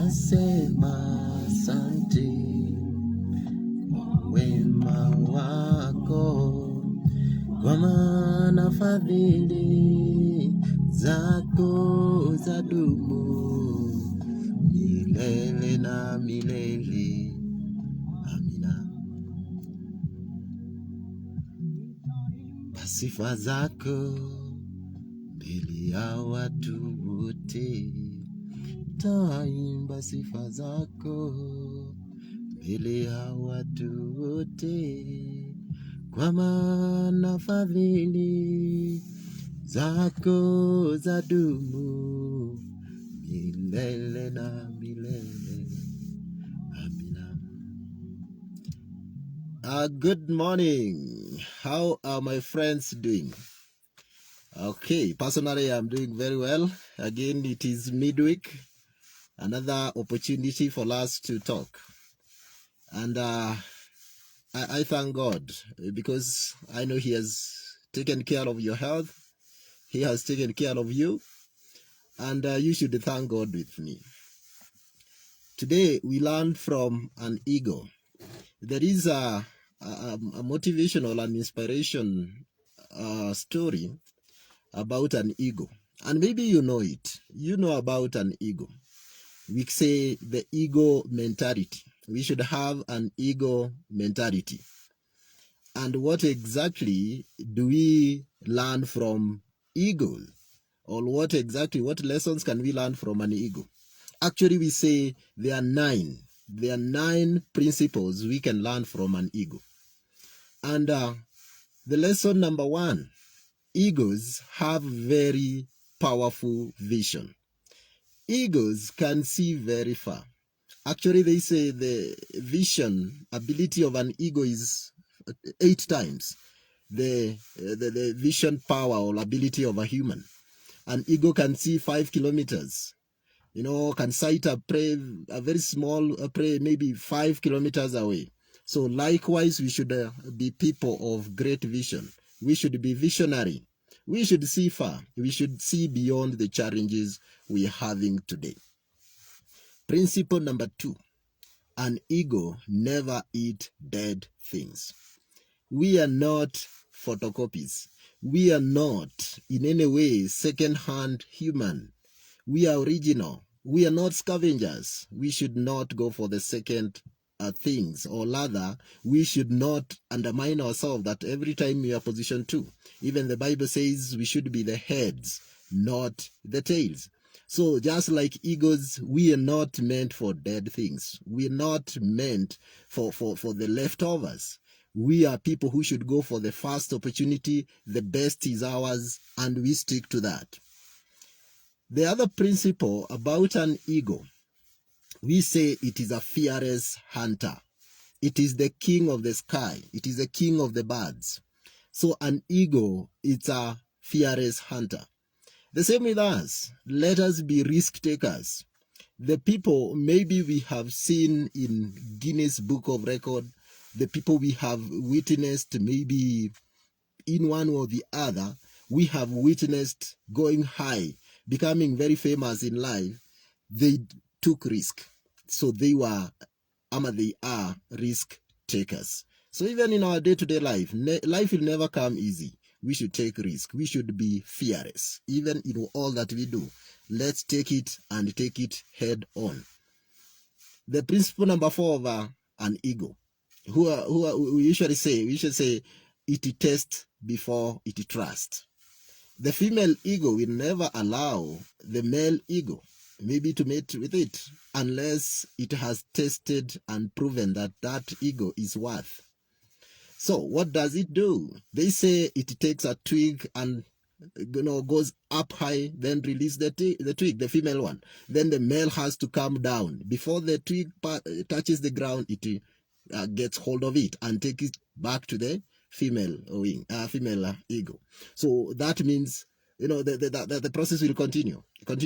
Nasema asante kwa wema wako, kwa maana fadhili zako zadumu milele na milele. Amina. Sifa zako mbele ya watu wote, taimba sifa zako mbele ya watu wote, kwa maana fadhili zako zadumu milele na milele. Amina. Good morning. How are my friends doing? Okay, personally I'm doing very well. Again, it is midweek, another opportunity for us to talk. And I thank God because I know He has taken care of your health. He has taken care of you. And you should thank God with me. Today we learn from an eagle. There is a motivational and inspiration story about an eagle. And maybe you know it. You know about an eagle. We say the eagle mentality. We should have an eagle mentality. And what exactly do we learn from eagle? Or what lessons can we learn from an eagle? Actually, we say there are 9. There are 9 principles we can learn from an eagle. And the lesson number 1, eagles have very powerful vision. Eagles can see very far. Actually, they say the vision ability of an eagle is 8 times the vision power or ability of a human. An eagle can see 5 kilometers. You know, can sight a prey, a very small prey, maybe 5 kilometers away. So likewise, we should be people of great vision. We should be visionary. We should see far. We should see beyond the challenges we are having today. Principle number 2, an eagle never eat dead things. We are not photocopies. We are not in any way second-hand human. We are original. We are not scavengers. We should not go for the second things, or rather, we should not undermine ourselves that every time we are position 2. Even the Bible says we should be the heads, not the tails. So just like eagles, we are not meant for dead things. We are not meant for the leftovers. We are people who should go for the first opportunity. The best is ours, and we stick to that. The other principle about an eagle, we say it is a fearless hunter. It is the king of the sky. It is the king of the birds. So an eagle, it's a fearless hunter. The same with us. Let us be risk takers. The people maybe we have seen in Guinness Book of Record, the people we have witnessed maybe in one or the other, we have witnessed going high, becoming very famous in life. They took risk. So they are risk takers. So even in our day-to-day life, life will never come easy. We should take risk. We should be fearless. Even in all that we do, let's take it and take it head on. The principle number 4 of an eagle, we should say, it tests before it trusts. The female eagle will never allow the male eagle maybe to mate with it unless it has tested and proven that that eagle is worth. So what does it do? They say it takes a twig and goes up high, then release the twig, the female one. Then the male has to come down. Before the twig touches the ground, it gets hold of it and take it back to the female eagle. So that means, the process will continue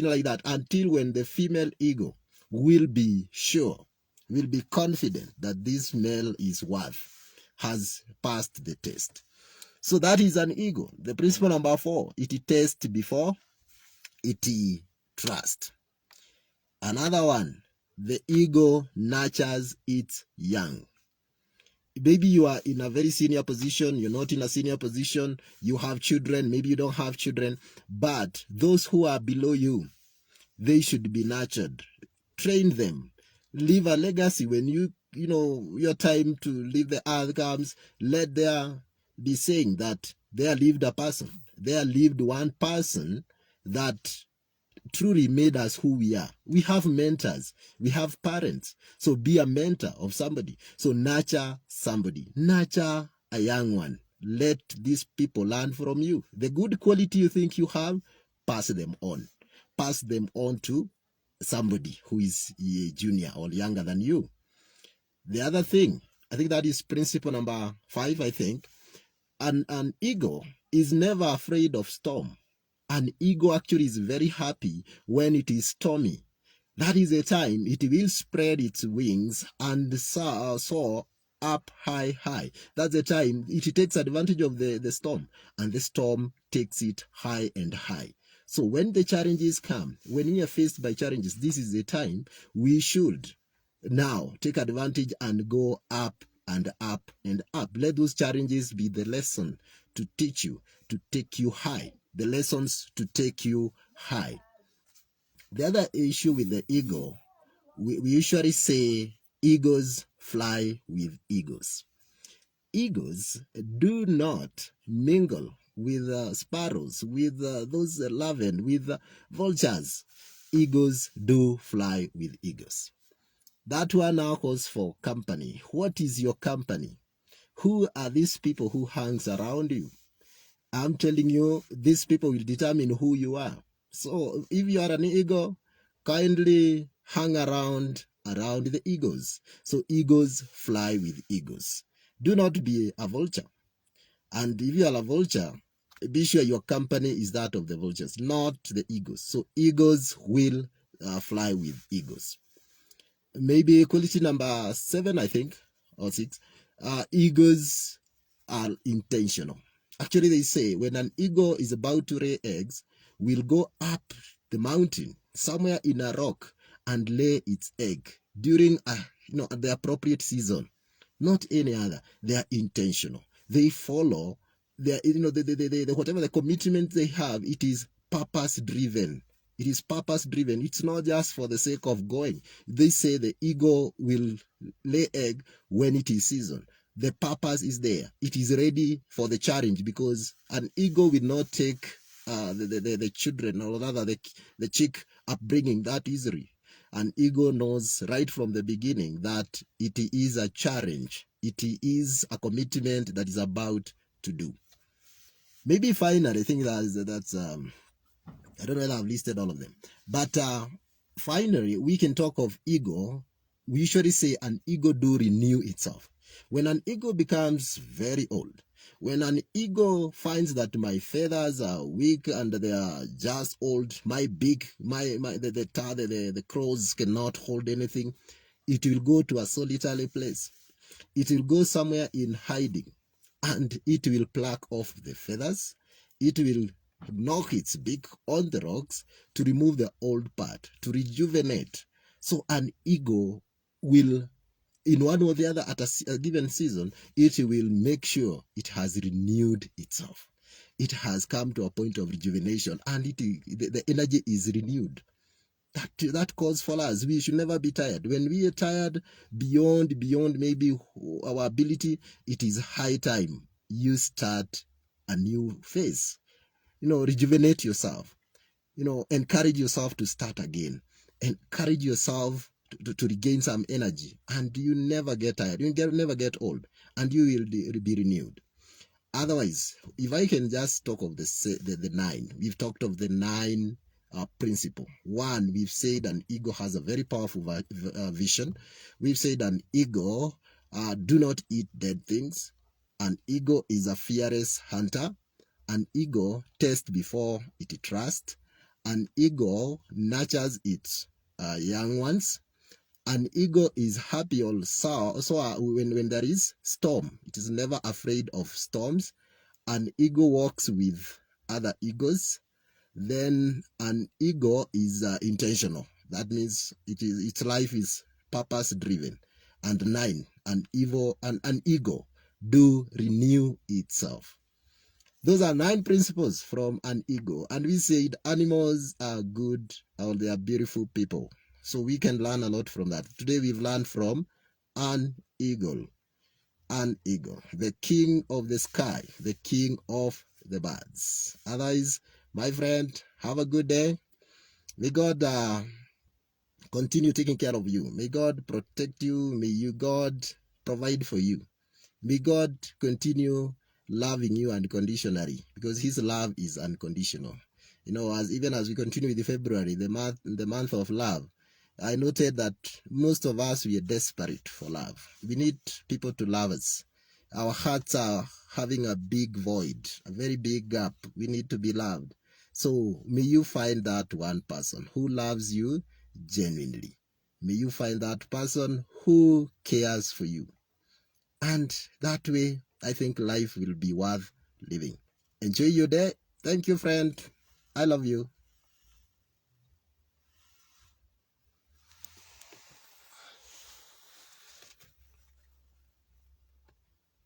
like that until when the female eagle will be sure, will be confident that this male is has passed the test. So that is an eagle. The principle number 4, it tests before it trusts. Another one, The ego nurtures its young. Maybe you are in a very senior position, you're not in a senior position, you have children, maybe you don't have children, but those who are below you, they should be nurtured. Train them. Leave a legacy. When your time to leave the earth comes, let there be saying that there lived a person. There lived one person that truly made us who we are. We have mentors. We have parents. So be a mentor of somebody. So nurture somebody. Nurture a young one. Let these people learn from you. The good quality you think you have, pass them on. Pass them on to somebody who is a junior or younger than you. The other thing, I think that is principle number 5, I think. An ego is never afraid of storm. An ego actually is very happy when it is stormy. That is a time it will spread its wings and soar up high. That's the time it takes advantage of the storm, and the storm takes it high and high. So when the challenges come, when we are faced by challenges, this is the time we should now take advantage and go up and up and up. Let those challenges be the lesson to teach you, to take you high. The lessons to take you high. The other issue with the ego, we usually say egos fly with egos. Egos do not mingle with sparrows, with those larvae, with vultures. Egos do fly with egos. That one now calls for company. What is your company? Who are these people who hangs around you? I'm telling you, these people will determine who you are. So if you are an ego, kindly hang around the egos. So egos fly with egos. Do not be a vulture. And if you are a vulture, be sure your company is that of the vultures, not the egos. So egos will fly with egos. Maybe quality number 7, I think, or 6. Egos are intentional. Actually, they say when an ego is about to lay eggs, will go up the mountain, somewhere in a rock, and lay its egg during the appropriate season, not any other. They are intentional. They follow whatever the commitment they have. It is purpose driven. It is purpose driven. It's not just for the sake of going. They say the ego will lay egg when it is season. The purpose is there. It is ready for the challenge, because an ego will not take the children, or rather the chick upbringing that easily. An ego knows right from the beginning that it is a challenge. It is a commitment that is about to do. Maybe finally, I think that's I don't know whether I've listed all of them. But finally, we can talk of ego. We usually say an ego do renew itself. When an ego becomes very old, when an ego finds that my feathers are weak and they are just old, the crows cannot hold anything, it will go to a solitary place. It will go somewhere in hiding, and it will pluck off the feathers. It will knock its beak on the rocks to remove the old part, to rejuvenate. So an ego will, in one or the other, at a given season, it will make sure it has renewed itself. It has come to a point of rejuvenation, and the energy is renewed. That calls for us. We should never be tired. When we are tired beyond maybe our ability, it is high time you start a new phase. Rejuvenate yourself. Encourage yourself to start again. Encourage yourself to regain some energy, and you never get tired. You never get old, and you will be renewed. Otherwise, if I can just talk of the 9, we've talked of the 9 principle. 1, we've said an ego has a very powerful vision. We've said an ego do not eat dead things. An ego is a fearless hunter. An ego tests before it trusts. An ego nurtures its young ones. An ego is happy also when there is storm. It is never afraid of storms. An ego walks with other egos. Then an ego is intentional. That means its life is purpose driven. And 9, an ego do renew itself. Those are 9 principles from an ego. And we said animals are good or they are beautiful people. So we can learn a lot from that. Today we've learned from an eagle. An eagle, the king of the sky, the king of the birds. Otherwise, my friend, have a good day. May God continue taking care of you. May God protect you. May God provide for you. May God continue loving you unconditionally, because his love is unconditional. You know, even as we continue with February, the month of love, I noted that most of us, we are desperate for love. We need people to love us. Our hearts are having a big void, a very big gap. We need to be loved. So may you find that one person who loves you genuinely. May you find that person who cares for you. And that way, I think life will be worth living. Enjoy your day. Thank you, friend. I love you.